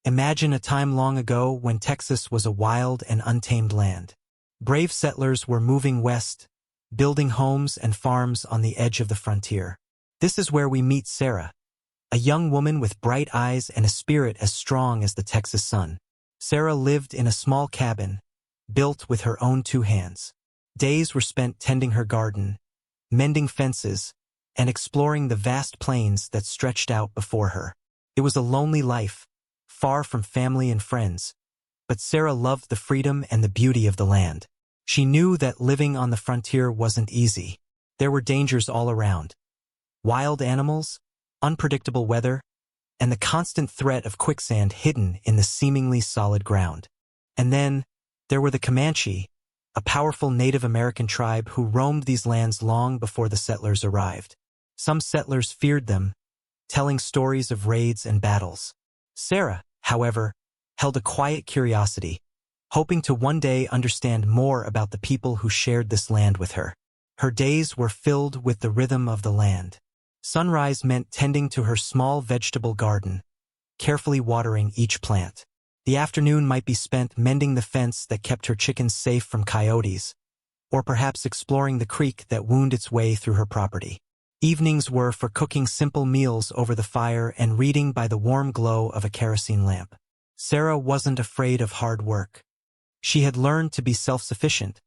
Imagine a time long ago when Texas was a wild and untamed land. Brave settlers were moving west, building homes and farms on the edge of the frontier. This is where we meet Sarah, a young woman with bright eyes and a spirit as strong as the Texas sun. Sarah lived in a small cabin, built with her own two hands. Days were spent tending her garden, mending fences, and exploring the vast plains that stretched out before her. It was a lonely life, far from family and friends, but Sarah loved the freedom and the beauty of the land. She knew that living on the frontier wasn't easy. There were dangers all around. Wild animals, unpredictable weather, and the constant threat of quicksand hidden in the seemingly solid ground. And then, there were the Comanche, a powerful Native American tribe who roamed these lands long before the settlers arrived. Some settlers feared them, telling stories of raids and battles. Sarah, however, held a quiet curiosity, hoping to one day understand more about the people who shared this land with her. Her days were filled with the rhythm of the land. Sunrise meant tending to her small vegetable garden, carefully watering each plant. The afternoon might be spent mending the fence that kept her chickens safe from coyotes, or perhaps exploring the creek that wound its way through her property. Evenings were for cooking simple meals over the fire and reading by the warm glow of a kerosene lamp. Sarah wasn't afraid of hard work. She had learned to be self-sufficient,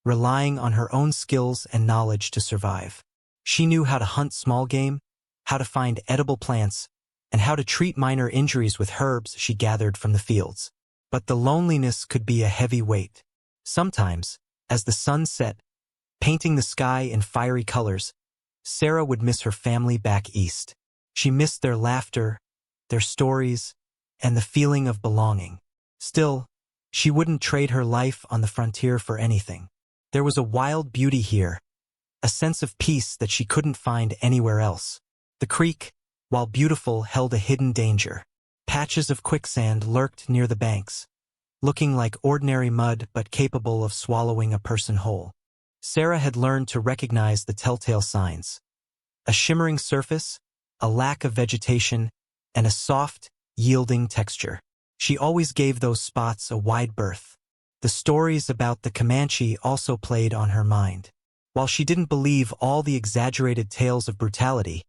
relying on her own skills and knowledge to survive. She knew how to hunt small game, how to find edible plants, and how to treat minor injuries with herbs she gathered from the fields. But the loneliness could be a heavy weight. Sometimes, as the sun set, painting the sky in fiery colors, Sarah would miss her family back east. She missed their laughter, their stories, and the feeling of belonging. Still, she wouldn't trade her life on the frontier for anything. There was a wild beauty here, a sense of peace that she couldn't find anywhere else. The creek, while beautiful, held a hidden danger. Patches of quicksand lurked near the banks, looking like ordinary mud but capable of swallowing a person whole. Sarah had learned to recognize the telltale signs: a shimmering surface, a lack of vegetation, and a soft, yielding texture. She always gave those spots a wide berth. The stories about the Comanche also played on her mind. While she didn't believe all the exaggerated tales of brutality,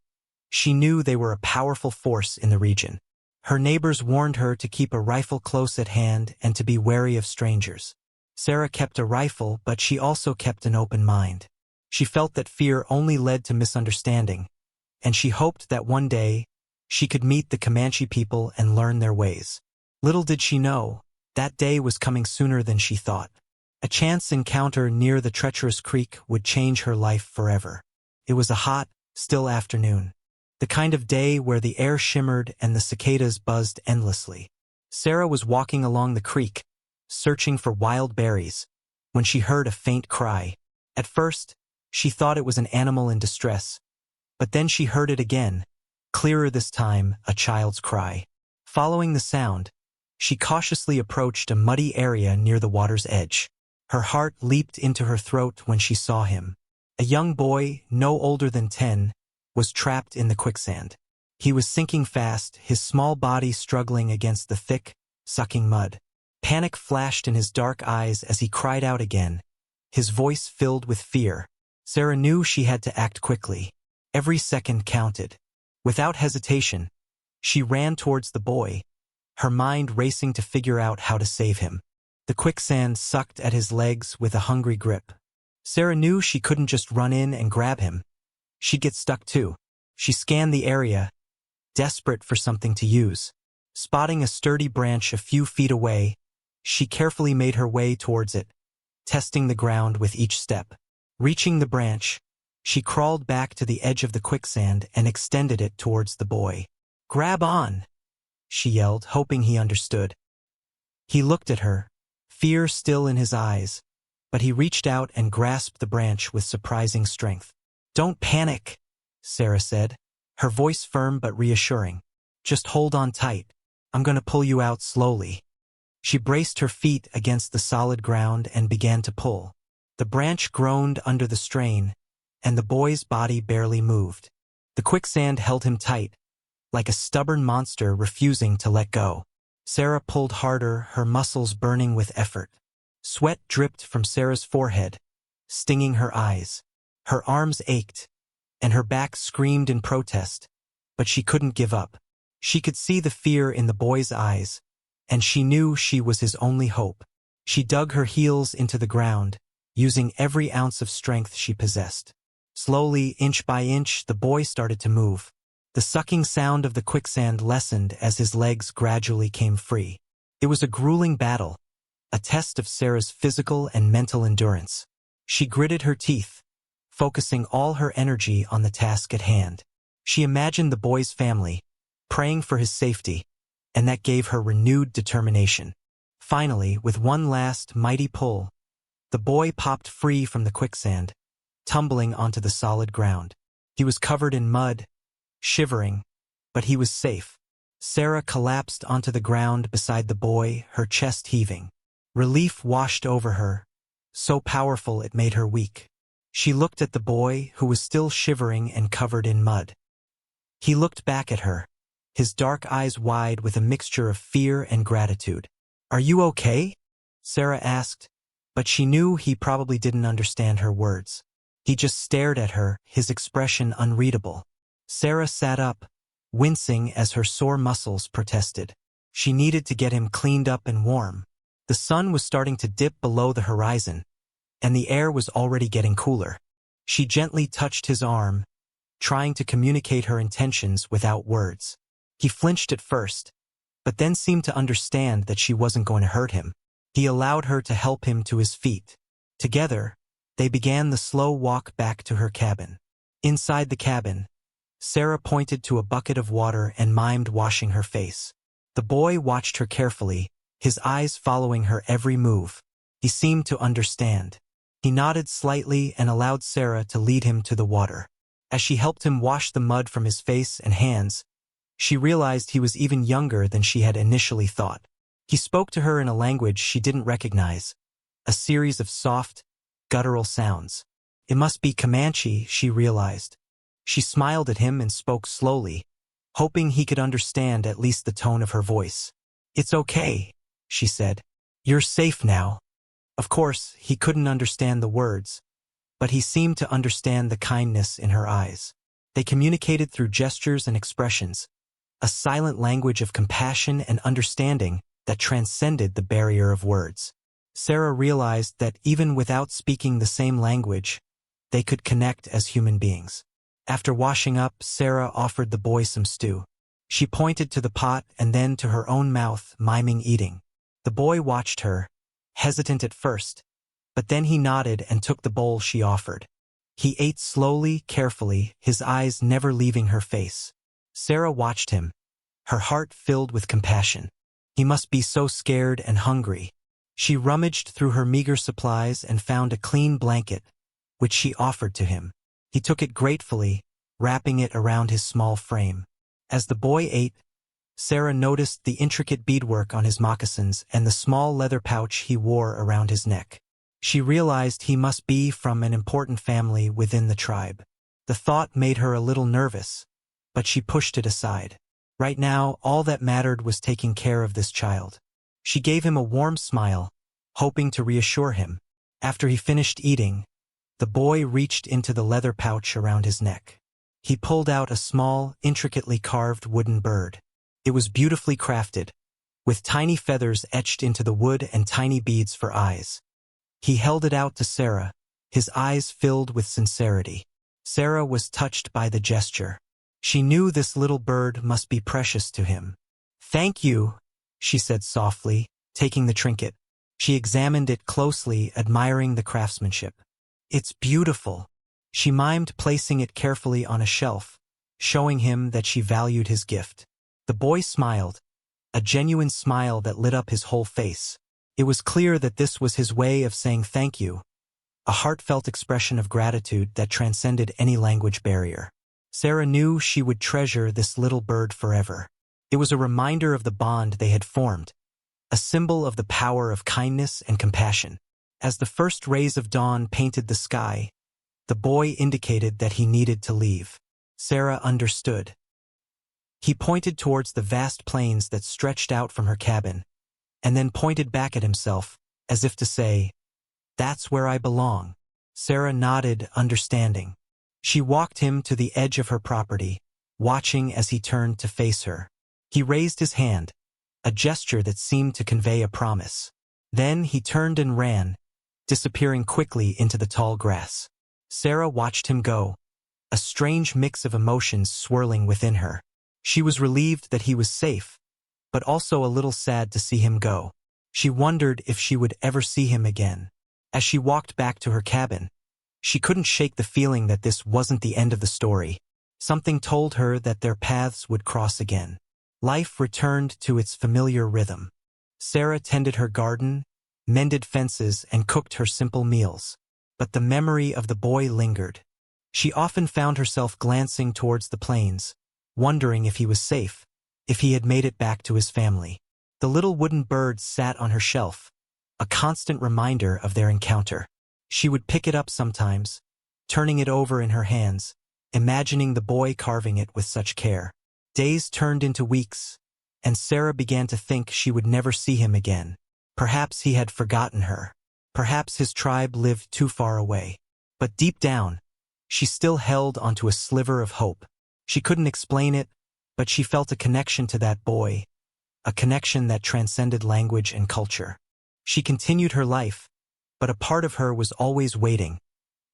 she knew they were a powerful force in the region. Her neighbors warned her to keep a rifle close at hand and to be wary of strangers. Sarah kept a rifle, but she also kept an open mind. She felt that fear only led to misunderstanding, and she hoped that one day she could meet the Comanche people and learn their ways. Little did she know, that day was coming sooner than she thought. A chance encounter near the treacherous creek would change her life forever. It was a hot, still afternoon, the kind of day where the air shimmered and the cicadas buzzed endlessly. Sarah was walking along the creek, searching for wild berries, when she heard a faint cry. At first, she thought it was an animal in distress, but then she heard it again, clearer this time, a child's cry. Following the sound, she cautiously approached a muddy area near the water's edge. Her heart leaped into her throat when she saw him. A young boy, no older than 10, was trapped in the quicksand. He was sinking fast, his small body struggling against the thick, sucking mud. Panic flashed in his dark eyes as he cried out again, his voice filled with fear. Sarah knew she had to act quickly. Every second counted. Without hesitation, she ran towards the boy, her mind racing to figure out how to save him. The quicksand sucked at his legs with a hungry grip. Sarah knew she couldn't just run in and grab him. She'd get stuck too. She scanned the area, desperate for something to use. Spotting a sturdy branch a few feet away, she carefully made her way towards it, testing the ground with each step. Reaching the branch, she crawled back to the edge of the quicksand and extended it towards the boy. "Grab on!" she yelled, hoping he understood. He looked at her, fear still in his eyes, but he reached out and grasped the branch with surprising strength. "Don't panic," Sarah said, her voice firm but reassuring. "Just hold on tight. I'm going to pull you out slowly." She braced her feet against the solid ground and began to pull. The branch groaned under the strain, and the boy's body barely moved. The quicksand held him tight, like a stubborn monster refusing to let go. Sarah pulled harder, her muscles burning with effort. Sweat dripped from Sarah's forehead, stinging her eyes. Her arms ached, and her back screamed in protest, but she couldn't give up. She could see the fear in the boy's eyes, and she knew she was his only hope. She dug her heels into the ground, using every ounce of strength she possessed. Slowly, inch by inch, the boy started to move. The sucking sound of the quicksand lessened as his legs gradually came free. It was a grueling battle, a test of Sarah's physical and mental endurance. She gritted her teeth, focusing all her energy on the task at hand. She imagined the boy's family, praying for his safety, and that gave her renewed determination. Finally, with one last mighty pull, the boy popped free from the quicksand, tumbling onto the solid ground. He was covered in mud, shivering, but he was safe. Sarah collapsed onto the ground beside the boy, her chest heaving. Relief washed over her, so powerful it made her weak. She looked at the boy, who was still shivering and covered in mud. He looked back at her, his dark eyes wide with a mixture of fear and gratitude. "Are you okay?" Sarah asked, but she knew he probably didn't understand her words. He just stared at her, his expression unreadable. Sarah sat up, wincing as her sore muscles protested. She needed to get him cleaned up and warm. The sun was starting to dip below the horizon, and the air was already getting cooler. She gently touched his arm, trying to communicate her intentions without words. He flinched at first, but then seemed to understand that she wasn't going to hurt him. He allowed her to help him to his feet. Together, they began the slow walk back to her cabin. Inside the cabin, Sarah pointed to a bucket of water and mimed washing her face. The boy watched her carefully, his eyes following her every move. He seemed to understand. He nodded slightly and allowed Sarah to lead him to the water. As she helped him wash the mud from his face and hands, she realized he was even younger than she had initially thought. He spoke to her in a language she didn't recognize, a series of soft, guttural sounds. It must be Comanche, she realized. She smiled at him and spoke slowly, hoping he could understand at least the tone of her voice. "It's okay," she said. "You're safe now." Of course, he couldn't understand the words, but he seemed to understand the kindness in her eyes. They communicated through gestures and expressions, a silent language of compassion and understanding that transcended the barrier of words. Sarah realized that even without speaking the same language, they could connect as human beings. After washing up, Sarah offered the boy some stew. She pointed to the pot and then to her own mouth, miming eating. The boy watched her, hesitant at first, but then he nodded and took the bowl she offered. He ate slowly, carefully, his eyes never leaving her face. Sarah watched him, her heart filled with compassion. He must be so scared and hungry. She rummaged through her meager supplies and found a clean blanket, which she offered to him. He took it gratefully, wrapping it around his small frame. As the boy ate, Sarah noticed the intricate beadwork on his moccasins and the small leather pouch he wore around his neck. She realized he must be from an important family within the tribe. The thought made her a little nervous, but she pushed it aside. Right now, all that mattered was taking care of this child. She gave him a warm smile, hoping to reassure him. After he finished eating, the boy reached into the leather pouch around his neck. He pulled out a small, intricately carved wooden bird. It was beautifully crafted, with tiny feathers etched into the wood and tiny beads for eyes. He held it out to Sarah, his eyes filled with sincerity. Sarah was touched by the gesture. She knew this little bird must be precious to him. "Thank you," she said softly, taking the trinket. She examined it closely, admiring the craftsmanship. "It's beautiful." She mimed placing it carefully on a shelf, showing him that she valued his gift. The boy smiled, a genuine smile that lit up his whole face. It was clear that this was his way of saying thank you, a heartfelt expression of gratitude that transcended any language barrier. Sarah knew she would treasure this little bird forever. It was a reminder of the bond they had formed, a symbol of the power of kindness and compassion. As the first rays of dawn painted the sky, the boy indicated that he needed to leave. Sarah understood. He pointed towards the vast plains that stretched out from her cabin, and then pointed back at himself, as if to say, "That's where I belong." Sarah nodded, understanding. She walked him to the edge of her property, watching as he turned to face her. He raised his hand, a gesture that seemed to convey a promise. Then he turned and ran, disappearing quickly into the tall grass. Sarah watched him go, a strange mix of emotions swirling within her. She was relieved that he was safe, but also a little sad to see him go. She wondered if she would ever see him again. As she walked back to her cabin, she couldn't shake the feeling that this wasn't the end of the story. Something told her that their paths would cross again. Life returned to its familiar rhythm. Sarah tended her garden, mended fences, and cooked her simple meals. But the memory of the boy lingered. She often found herself glancing towards the plains, wondering if he was safe, if he had made it back to his family. The little wooden bird sat on her shelf, a constant reminder of their encounter. She would pick it up sometimes, turning it over in her hands, imagining the boy carving it with such care. Days turned into weeks, and Sarah began to think she would never see him again. Perhaps he had forgotten her. Perhaps his tribe lived too far away. But deep down, she still held onto a sliver of hope. She couldn't explain it, but she felt a connection to that boy, a connection that transcended language and culture. She continued her life, but a part of her was always waiting,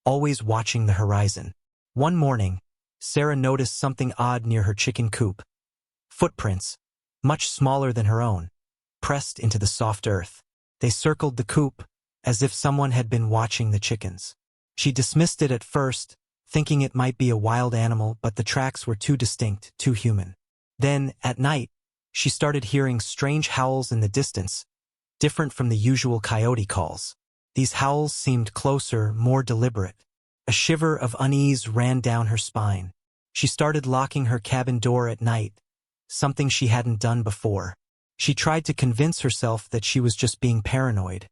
always watching the horizon. One morning, Sarah noticed something odd near her chicken coop. Footprints, much smaller than her own, pressed into the soft earth. They circled the coop, as if someone had been watching the chickens. She dismissed it at first, thinking it might be a wild animal, but the tracks were too distinct, too human. Then, at night, she started hearing strange howls in the distance, different from the usual coyote calls. These howls seemed closer, more deliberate. A shiver of unease ran down her spine. She started locking her cabin door at night, something she hadn't done before. She tried to convince herself that she was just being paranoid,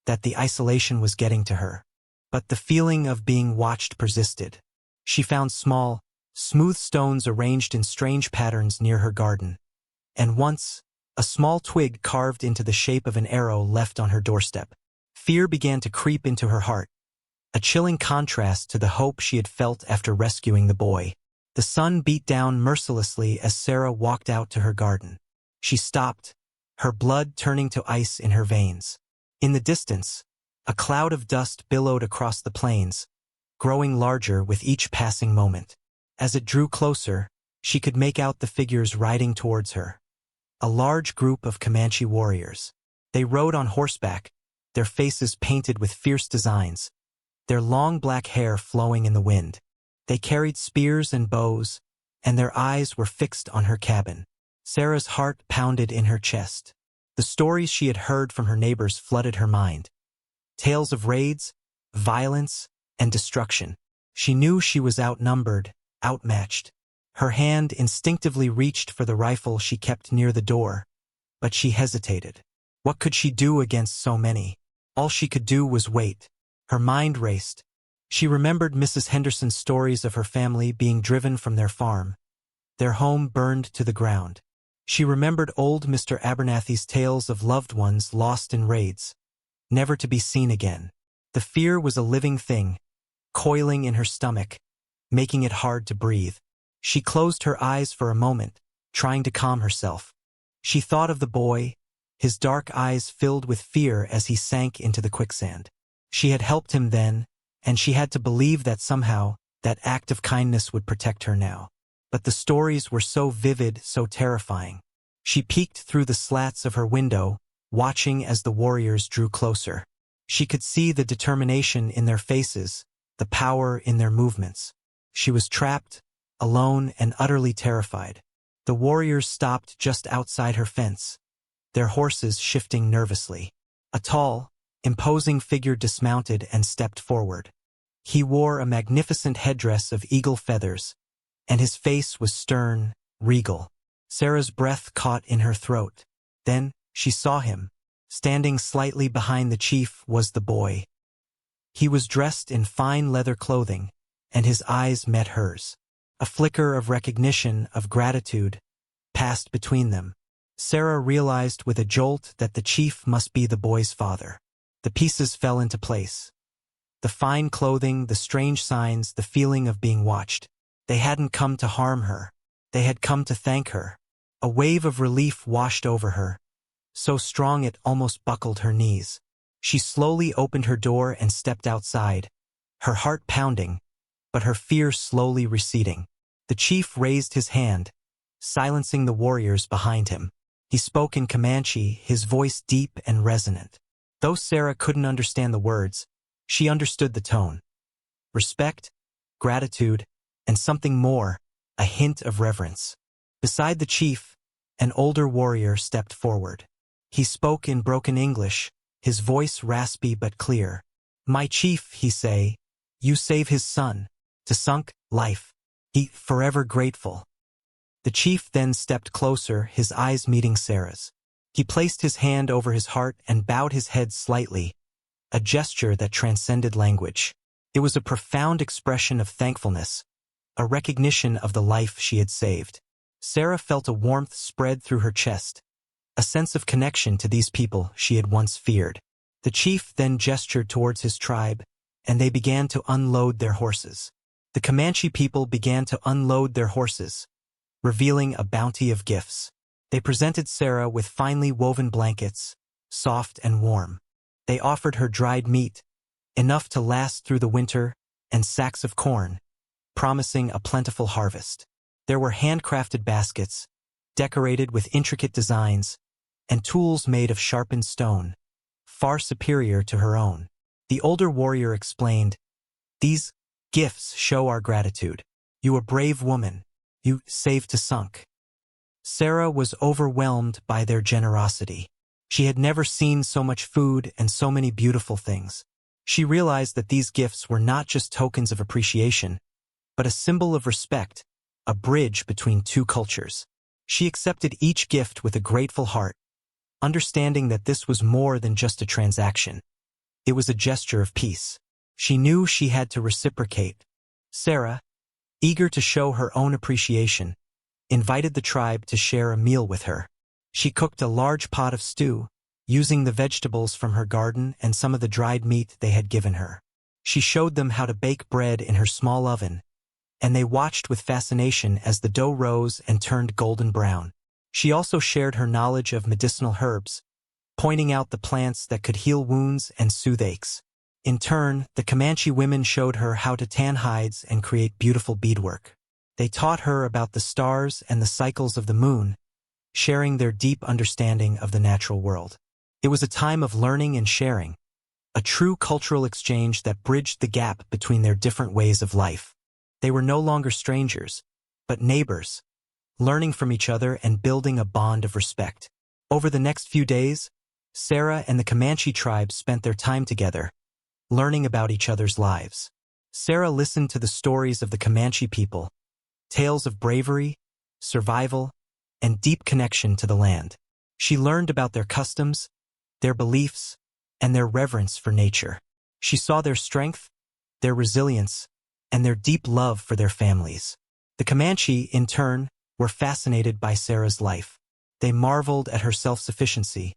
that the isolation was getting to her. But the feeling of being watched persisted. She found small, smooth stones arranged in strange patterns near her garden. And once, a small twig carved into the shape of an arrow left on her doorstep. Fear began to creep into her heart, a chilling contrast to the hope she had felt after rescuing the boy. The sun beat down mercilessly as Sarah walked out to her garden. She stopped, her blood turning to ice in her veins. In the distance, a cloud of dust billowed across the plains, growing larger with each passing moment. As it drew closer, she could make out the figures riding towards her. A large group of Comanche warriors. They rode on horseback, their faces painted with fierce designs, their long black hair flowing in the wind. They carried spears and bows, and their eyes were fixed on her cabin. Sarah's heart pounded in her chest. The stories she had heard from her neighbors flooded her mind. Tales of raids, violence, and destruction. She knew she was outnumbered, outmatched. Her hand instinctively reached for the rifle she kept near the door, but she hesitated. What could she do against so many? All she could do was wait. Her mind raced. She remembered Mrs. Henderson's stories of her family being driven from their farm, their home burned to the ground. She remembered old Mr. Abernathy's tales of loved ones lost in raids, never to be seen again. The fear was a living thing, coiling in her stomach, making it hard to breathe. She closed her eyes for a moment, trying to calm herself. She thought of the boy, his dark eyes filled with fear as he sank into the quicksand. She had helped him then, and she had to believe that somehow, that act of kindness would protect her now. But the stories were so vivid, so terrifying. She peeked through the slats of her window, watching as the warriors drew closer. She could see the determination in their faces, the power in their movements. She was trapped, alone, and utterly terrified. The warriors stopped just outside her fence, their horses shifting nervously. A tall, imposing figure dismounted and stepped forward. He wore a magnificent headdress of eagle feathers, and his face was stern, regal. Sarah's breath caught in her throat. Then, she saw him. Standing slightly behind the chief was the boy. He was dressed in fine leather clothing, and his eyes met hers. A flicker of recognition, of gratitude, passed between them. Sarah realized with a jolt that the chief must be the boy's father. The pieces fell into place. The fine clothing, the strange signs, the feeling of being watched. They hadn't come to harm her. They had come to thank her. A wave of relief washed over her, so strong it almost buckled her knees. She slowly opened her door and stepped outside, her heart pounding, but her fear slowly receding. The chief raised his hand, silencing the warriors behind him. He spoke in Comanche, his voice deep and resonant. Though Sarah couldn't understand the words, she understood the tone. Respect, gratitude, and something more, a hint of reverence. Beside the chief, an older warrior stepped forward. He spoke in broken English, his voice raspy but clear. "My chief," he say, "you save his son, to sunk life. He forever grateful." The chief then stepped closer, his eyes meeting Sarah's. He placed his hand over his heart and bowed his head slightly, a gesture that transcended language. It was a profound expression of thankfulness, a recognition of the life she had saved. Sarah felt a warmth spread through her chest, a sense of connection to these people she had once feared. The chief then gestured towards his tribe, and they began to unload their horses. The Comanche people began to unload their horses, revealing a bounty of gifts. They presented Sarah with finely woven blankets, soft and warm. They offered her dried meat, enough to last through the winter, and sacks of corn, promising a plentiful harvest. There were handcrafted baskets, decorated with intricate designs, and tools made of sharpened stone, far superior to her own. The older warrior explained, "These gifts show our gratitude. You a brave woman. You saved to sunk." Sarah was overwhelmed by their generosity. She had never seen so much food and so many beautiful things. She realized that these gifts were not just tokens of appreciation, but a symbol of respect, a bridge between two cultures. She accepted each gift with a grateful heart, understanding that this was more than just a transaction. It was a gesture of peace. She knew she had to reciprocate. Sarah, eager to show her own appreciation, invited the tribe to share a meal with her. She cooked a large pot of stew, using the vegetables from her garden and some of the dried meat they had given her. She showed them how to bake bread in her small oven, and they watched with fascination as the dough rose and turned golden brown. She also shared her knowledge of medicinal herbs, pointing out the plants that could heal wounds and soothe aches. In turn, the Comanche women showed her how to tan hides and create beautiful beadwork. They taught her about the stars and the cycles of the moon, sharing their deep understanding of the natural world. It was a time of learning and sharing, a true cultural exchange that bridged the gap between their different ways of life. They were no longer strangers, but neighbors, learning from each other and building a bond of respect. Over the next few days, Sarah and the Comanche tribe spent their time together, learning about each other's lives. Sarah listened to the stories of the Comanche people, tales of bravery, survival, and deep connection to the land. She learned about their customs, their beliefs, and their reverence for nature. She saw their strength, their resilience, and their deep love for their families. The Comanche, in turn, were fascinated by Sarah's life. They marveled at her self-sufficiency,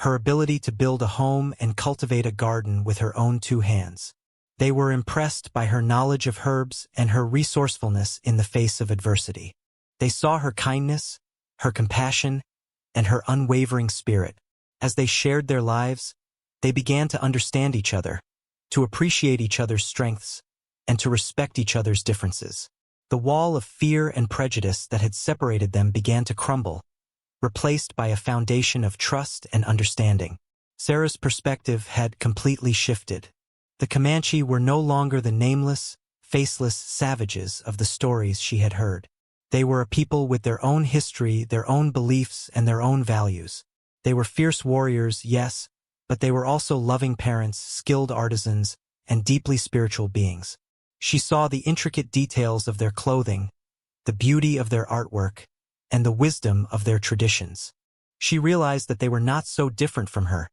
her ability to build a home and cultivate a garden with her own two hands. They were impressed by her knowledge of herbs and her resourcefulness in the face of adversity. They saw her kindness, her compassion, and her unwavering spirit. As they shared their lives, they began to understand each other, to appreciate each other's strengths, and to respect each other's differences. The wall of fear and prejudice that had separated them began to crumble, replaced by a foundation of trust and understanding. Sarah's perspective had completely shifted. The Comanche were no longer the nameless, faceless savages of the stories she had heard. They were a people with their own history, their own beliefs, and their own values. They were fierce warriors, yes, but they were also loving parents, skilled artisans, and deeply spiritual beings. She saw the intricate details of their clothing, the beauty of their artwork, and the wisdom of their traditions. She realized that they were not so different from her,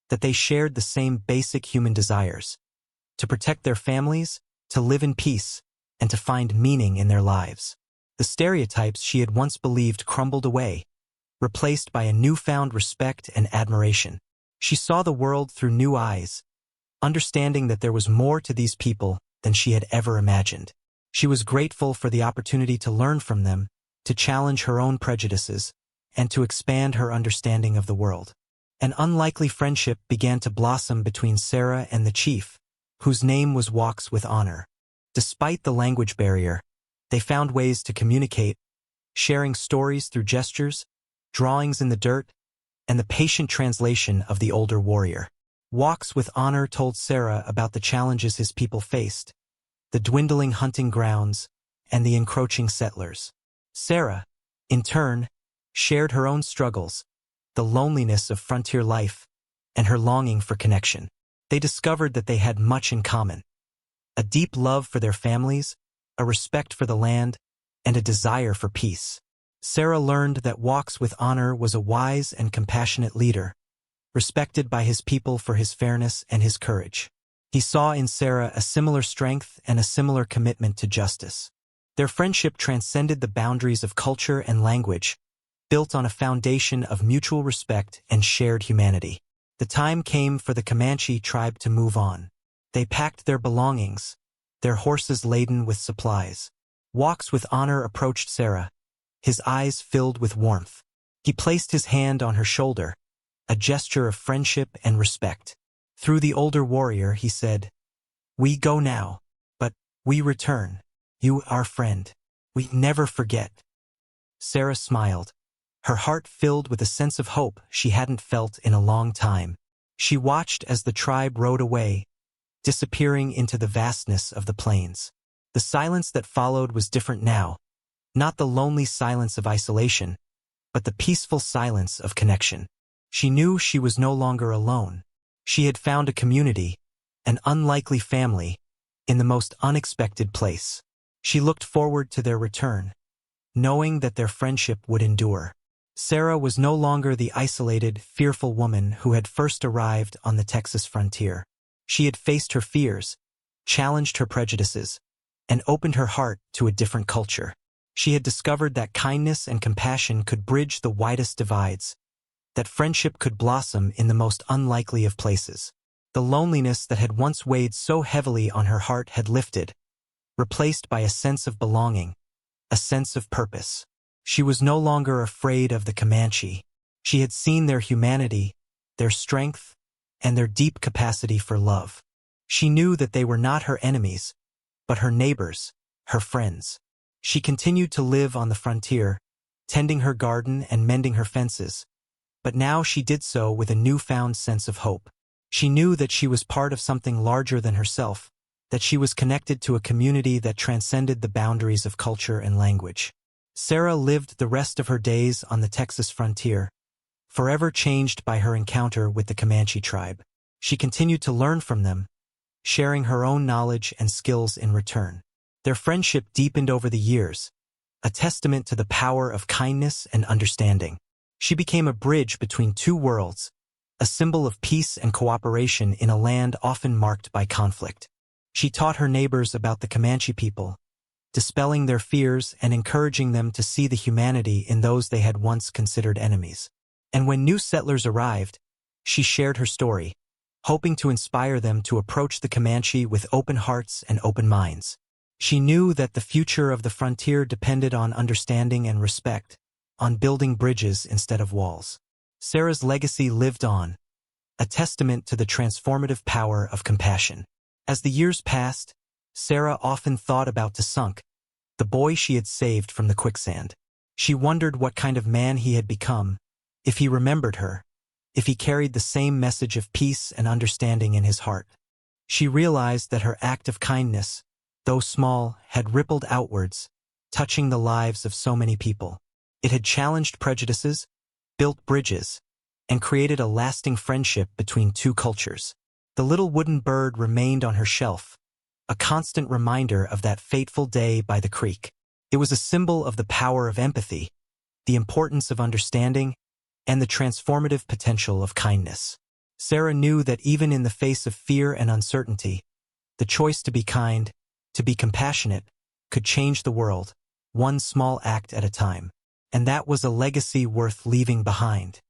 that they shared the same basic human desires: to protect their families, to live in peace, and to find meaning in their lives. The stereotypes she had once believed crumbled away, replaced by a newfound respect and admiration. She saw the world through new eyes, understanding that there was more to these people than she had ever imagined. She was grateful for the opportunity to learn from them, to challenge her own prejudices, and to expand her understanding of the world. An unlikely friendship began to blossom between Sarah and the chief, whose name was Walks with Honor. Despite the language barrier, they found ways to communicate, sharing stories through gestures, drawings in the dirt, and the patient translation of the older warrior. Walks with Honor told Sarah about the challenges his people faced, the dwindling hunting grounds, and the encroaching settlers. Sarah, in turn, shared her own struggles, the loneliness of frontier life, and her longing for connection. They discovered that they had much in common: a deep love for their families, a respect for the land, and a desire for peace. Sarah learned that Walks with Honor was a wise and compassionate leader, respected by his people for his fairness and his courage. He saw in Sarah a similar strength and a similar commitment to justice. Their friendship transcended the boundaries of culture and language, built on a foundation of mutual respect and shared humanity. The time came for the Comanche tribe to move on. They packed their belongings, their horses laden with supplies. Walks with Honor approached Sarah, his eyes filled with warmth. He placed his hand on her shoulder, a gesture of friendship and respect. Through the older warrior, he said, "We go now, but we return. You, our friend. We never forget." Sarah smiled, her heart filled with a sense of hope she hadn't felt in a long time. She watched as the tribe rode away, disappearing into the vastness of the plains. The silence that followed was different now, not the lonely silence of isolation, but the peaceful silence of connection. She knew she was no longer alone. She had found a community, an unlikely family, in the most unexpected place. She looked forward to their return, knowing that their friendship would endure. Sarah was no longer the isolated, fearful woman who had first arrived on the Texas frontier. She had faced her fears, challenged her prejudices, and opened her heart to a different culture. She had discovered that kindness and compassion could bridge the widest divides, that friendship could blossom in the most unlikely of places. The loneliness that had once weighed so heavily on her heart had lifted, replaced by a sense of belonging, a sense of purpose. She was no longer afraid of the Comanche. She had seen their humanity, their strength, and their deep capacity for love. She knew that they were not her enemies, but her neighbors, her friends. She continued to live on the frontier, tending her garden and mending her fences, but now she did so with a newfound sense of hope. She knew that she was part of something larger than herself, that she was connected to a community that transcended the boundaries of culture and language. Sarah lived the rest of her days on the Texas frontier, forever changed by her encounter with the Comanche tribe. She continued to learn from them, sharing her own knowledge and skills in return. Their friendship deepened over the years, a testament to the power of kindness and understanding. She became a bridge between two worlds, a symbol of peace and cooperation in a land often marked by conflict. She taught her neighbors about the Comanche people, dispelling their fears and encouraging them to see the humanity in those they had once considered enemies. And when new settlers arrived, she shared her story, hoping to inspire them to approach the Comanche with open hearts and open minds. She knew that the future of the frontier depended on understanding and respect, on building bridges instead of walls. Sarah's legacy lived on, a testament to the transformative power of compassion. As the years passed, Sarah often thought about Tasunk, the boy she had saved from the quicksand. She wondered what kind of man he had become, if he remembered her, if he carried the same message of peace and understanding in his heart. She realized that her act of kindness, though small, had rippled outwards, touching the lives of so many people. It had challenged prejudices, built bridges, and created a lasting friendship between two cultures. The little wooden bird remained on her shelf, a constant reminder of that fateful day by the creek. It was a symbol of the power of empathy, the importance of understanding, and the transformative potential of kindness. Sarah knew that even in the face of fear and uncertainty, the choice to be kind, to be compassionate, could change the world. one small act at a time. And that was a legacy worth leaving behind.